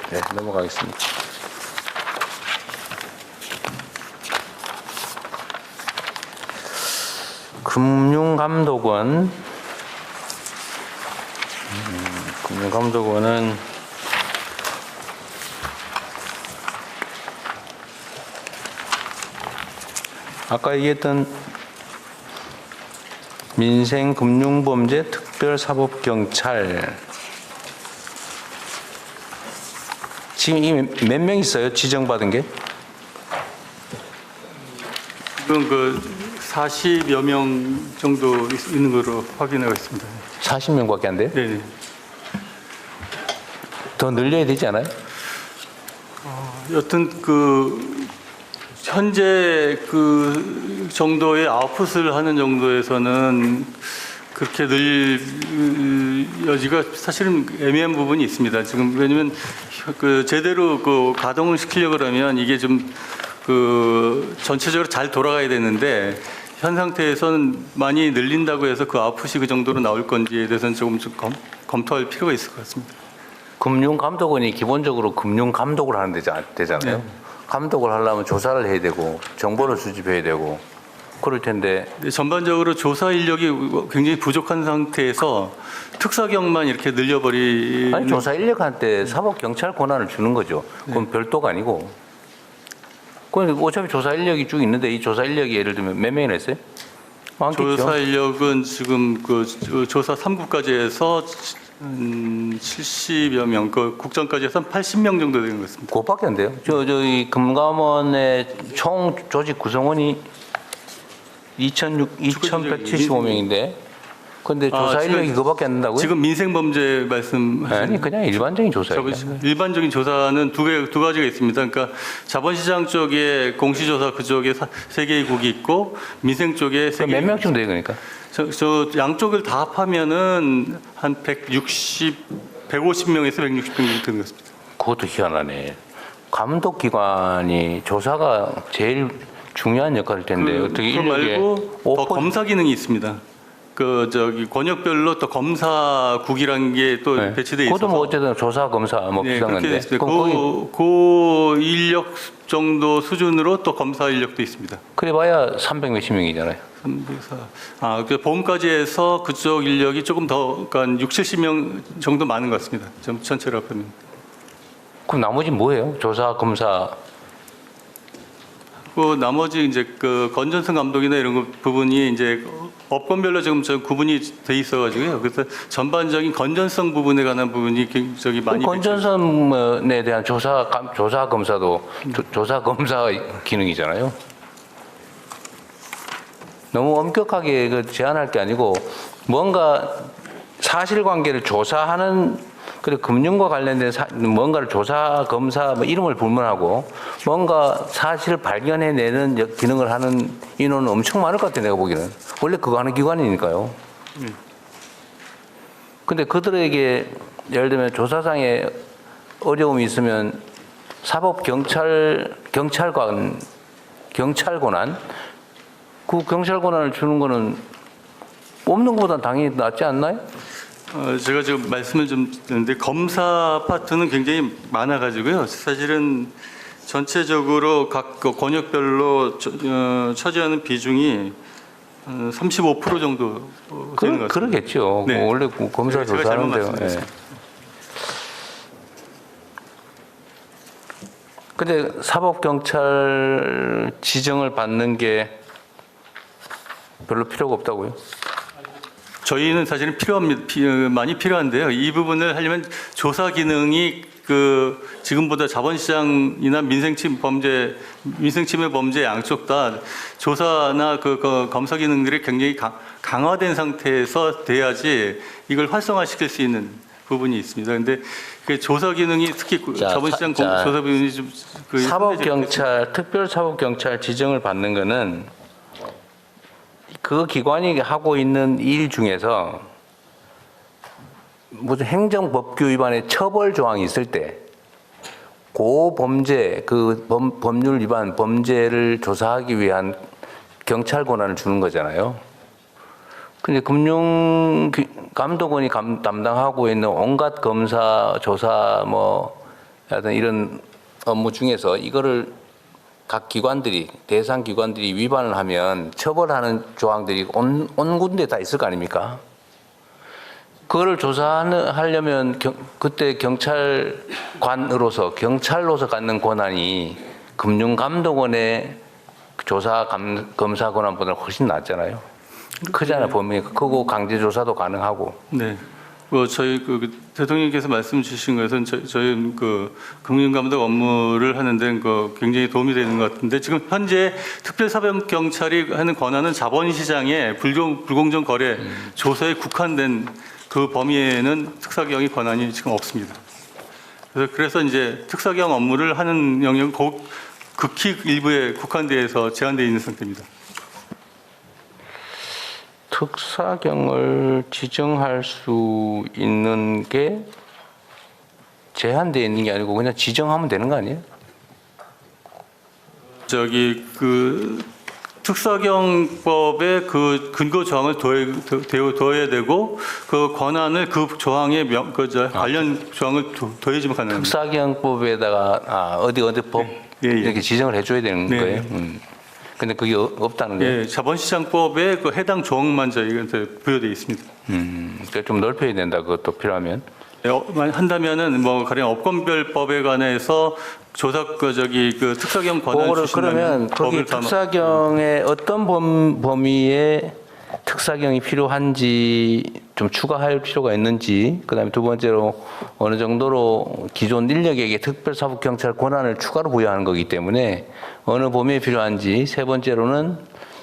네, 넘어가겠습니다. 금융감독원은 아까 얘기했던 민생금융범죄특별사법경찰 지금 이게 몇 명 있어요? 지정받은 게? 지금 그 40여 명 정도 있는 걸로 확인하고 있습니다. 40명밖에 안 돼요? 네. 더 늘려야 되지 않아요? 여튼 그 현재 그 정도의 아웃풋을 하는 정도에서는 그렇게 늘 여지가 사실은 애매한 부분이 있습니다. 지금 왜냐면 그 제대로 그 가동을 시키려고 그러면 이게 좀 그 전체적으로 잘 돌아가야 되는데 현 상태에서는 많이 늘린다고 해서 그 아웃풋이 그 정도로 나올 건지에 대해서는 조금 좀 검토할 필요가 있을 것 같습니다. 금융감독원이 기본적으로 금융감독을 하는 데잖아요. 네. 감독을 하려면 조사를 해야 되고 정보를 수집해야 되고 그럴 텐데 네, 전반적으로 조사 인력이 굉장히 부족한 상태에서 특사경만 이렇게 늘려버리는 아니 조사 인력한테 사법경찰 권한을 주는 거죠. 그건 별도가 아니고 그건 어차피 조사 인력이 쭉 있는데 이 조사 인력이 예를 들면 몇 명이나 있어요? 많겠죠. 조사 인력은 지금 그 조사 3구까지 해서 70여 명, 그 국정까지 해서 80명 정도 되는 것 같습니다. 그것밖에 안 돼요. 저기 금감원의 총 조직 구성원이 2,175명인데 근데 조사 인력이 그거밖에 안 된다고요? 지금 민생범죄 말씀하시는 아니 그냥 일반적인 조사예요. 일반적인 조사는 두 가지가 있습니다. 그러니까 자본시장 쪽에 공시조사 그쪽에 3개의 국이 있고 민생 쪽에 몇 명쯤 돼요, 그러니까? 저 양쪽을 다 합하면은 한 150명에서 160명 되는 것 같습니다. 그것도 희한하네. 감독기관이 조사가 제일 중요한 역할일 텐데 어떻게 그거 인력에 말고 더 검사 기능이 있습니다. 그 저기 권역별로 또 검사국이라는 게 또 네. 배치돼 있어서 그것도 뭐 어쨌든 조사 검사 뭐 네, 비슷한 그렇게 건데. 됐습니다. 그 인력 정도 수준으로 또 검사 인력도 있습니다. 그래봐야 300 몇십 명이잖아요. 그 보험까지 해서 그쪽 인력이 조금 더, 그러니까 60, 70명 정도 많은 것 같습니다. 전체로 합하면. 그럼 나머지 뭐예요? 조사 검사. 그 나머지 이제 그 건전성 감독이나 이런 부분이 이제 업권별로 지금 구분이 돼 있어가지고요. 그래서 전반적인 건전성 부분에 관한 부분이 굉장히 많이 건전성에 대한 조사 검사도 조사 검사 기능이잖아요. 너무 엄격하게 그 제한할 게 아니고 뭔가 사실관계를 조사하는 그리고 금융과 관련된 뭔가를 조사 검사 뭐 이름을 불문하고 뭔가 사실 발견해내는 기능을 하는 인원은 엄청 많을 것 같아 내가 보기에는. 원래 그거 하는 기관이니까요. 근데 그들에게 예를 들면 조사상에 어려움이 있으면 경찰 권한 그 경찰 권한을 주는 거는 없는 것보다 당연히 낫지 않나요? 제가 지금 말씀을 좀 드렸는데 검사 파트는 굉장히 많아가지고요. 사실은 전체적으로 각 권역별로 차지하는 비중이 35% 정도 되는 것 같습니다. 그러겠죠. 네. 뭐 원래 검사 제가 잘못 조사하는데요. 말씀드렸습니다. 근데 사법경찰 지정을 받는 게 별로 필요가 없다고요? 저희는 사실은 많이 필요한데요. 이 부분을 하려면 조사 기능이 그 지금보다 자본시장이나 민생침해 범죄 양쪽 다 조사나 그 검사 기능들이 굉장히 강화된 상태에서 돼야지 이걸 활성화시킬 수 있는 부분이 있습니다. 그런데 그 조사 기능이 특히 자본시장 조사 부분이 좀 사법경찰 특별사법경찰 지정을 받는 거는 그 기관이 하고 있는 일 중에서 무슨 행정법규 위반의 처벌 조항이 있을 때 그 범죄, 법률 위반 범죄를 조사하기 위한 경찰 권한을 주는 거잖아요. 근데 금융감독원이 담당하고 있는 온갖 검사, 조사, 뭐 하여튼 이런 업무 중에서 이거를 각 기관들이 대상 기관들이 위반을 하면 처벌하는 조항들이 온 군데 다 있을 거 아닙니까? 그거를 조사하려면 그때 경찰관으로서 경찰로서 갖는 권한이 금융감독원의 조사 검사 권한보다 훨씬 낫잖아요. 크잖아요. 범위가 크고 강제 조사도 가능하고. 네. 저희 대통령께서 말씀 주신 것은 저희 금융감독 업무를 하는데 굉장히 도움이 되는 것 같은데 지금 현재 특별사법경찰이 하는 권한은 자본시장의 불공정 거래 조사에 국한된 그 범위에는 특사경이 권한이 지금 없습니다. 그래서 이제 특사경 업무를 하는 영역은 극히 일부에 국한돼서 제한되어 있는 상태입니다. 특사경을 지정할 수 있는 게 제한되어 있는 게 아니고 그냥 지정하면 되는 거 아니에요? 특사경법의 그 근거 조항을 더해야 되고 그 권한을 그 조항에 관련 조항을 더해주면 가능합니다. 특사경법에다가 어디 법 예. 이렇게 지정을 해줘야 되는 네. 거예요. 근데 그게 없다는 거예요. 예, 자본시장법에 그 해당 조항만 저희한테 부여되어 있습니다. 그러니까 좀 넓혀야 된다. 그것도 필요하면. 한다면은 가령 업권별법에 관해서 조사 특사경 권한 그거를 그러면 거기 특사경의 어떤 범위에 특사경이 필요한지 좀 추가할 필요가 있는지, 그다음에 두 번째로 어느 정도로 기존 인력에게 특별사법경찰 권한을 추가로 부여하는 거기 때문에 어느 범위에 필요한지, 세 번째로는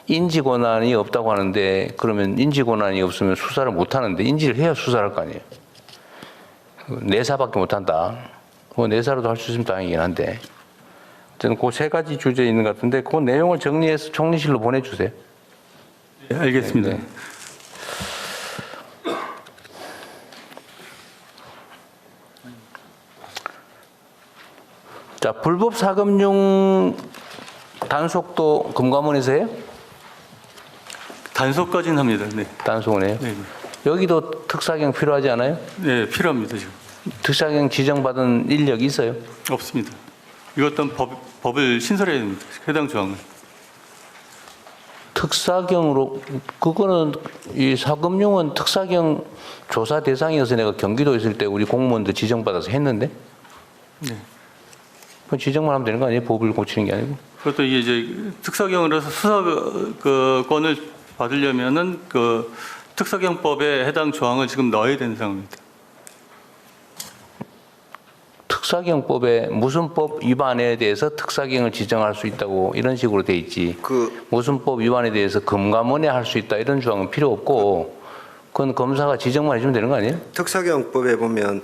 인지 권한이 없다고 하는데 그러면 인지 권한이 없으면 수사를 못 하는데 인지를 해야 수사를 할 거 아니에요. 내사밖에 못 한다. 내사로도 할 수 있으면 다행이긴 한데. 저는 그 세 가지 주제에 있는 것 같은데 그 내용을 정리해서 총리실로 보내주세요. 네, 알겠습니다. 네. 자, 불법 사금융 단속도 금감원에서 해요? 단속까지는 합니다. 네. 단속은 해요? 네. 여기도 특사경 필요하지 않아요? 네, 필요합니다. 지금. 특사경 지정받은 인력이 있어요? 없습니다. 이것도 법을 신설해야 됩니다. 해당 조항을. 특사경으로 그거는 이 사금융은 특사경 조사 대상이어서 내가 경기도에 있을 때 우리 공무원들 지정받아서 했는데 네. 그 지정만 하면 되는 거 아니에요? 법을 고치는 게 아니고. 그것도 이제 특사경으로서 수사권을 받으려면은 특사경법에 해당 조항을 지금 넣어야 되는 상황입니다. 특사경법에 무슨 법 위반에 대해서 특사경을 지정할 수 있다고 이런 식으로 돼 있지. 무슨 법 위반에 대해서 금감원에 할 수 있다 이런 조항은 필요 없고 그건 검사가 지정만 해주면 되는 거 아니에요? 특사경법에 보면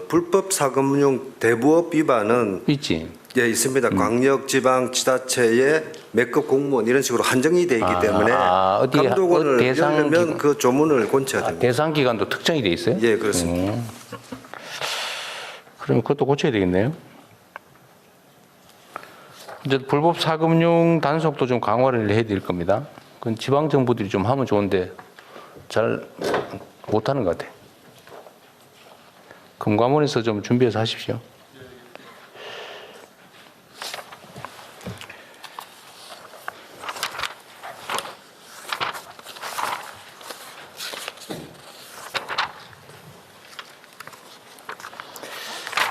불법 사금융 대부업 위반은 있지. 예, 있습니다. 광역, 지방, 지자체의 몇급 공무원 이런 식으로 한정이 돼 있기 때문에 어디 감독원을 대상 열려면 기관. 그 조문을 고쳐야 됩니다. 대상 기간도 특정이 돼 있어요? 예, 그렇습니다. 그러면 그것도 고쳐야 되겠네요. 이제 불법 사금융 단속도 좀 강화를 해야 될 겁니다. 그건 지방 정부들이 좀 하면 좋은데 잘 못하는 것 같아. 금감원에서 좀 준비해서 하십시오.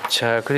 자, 그리고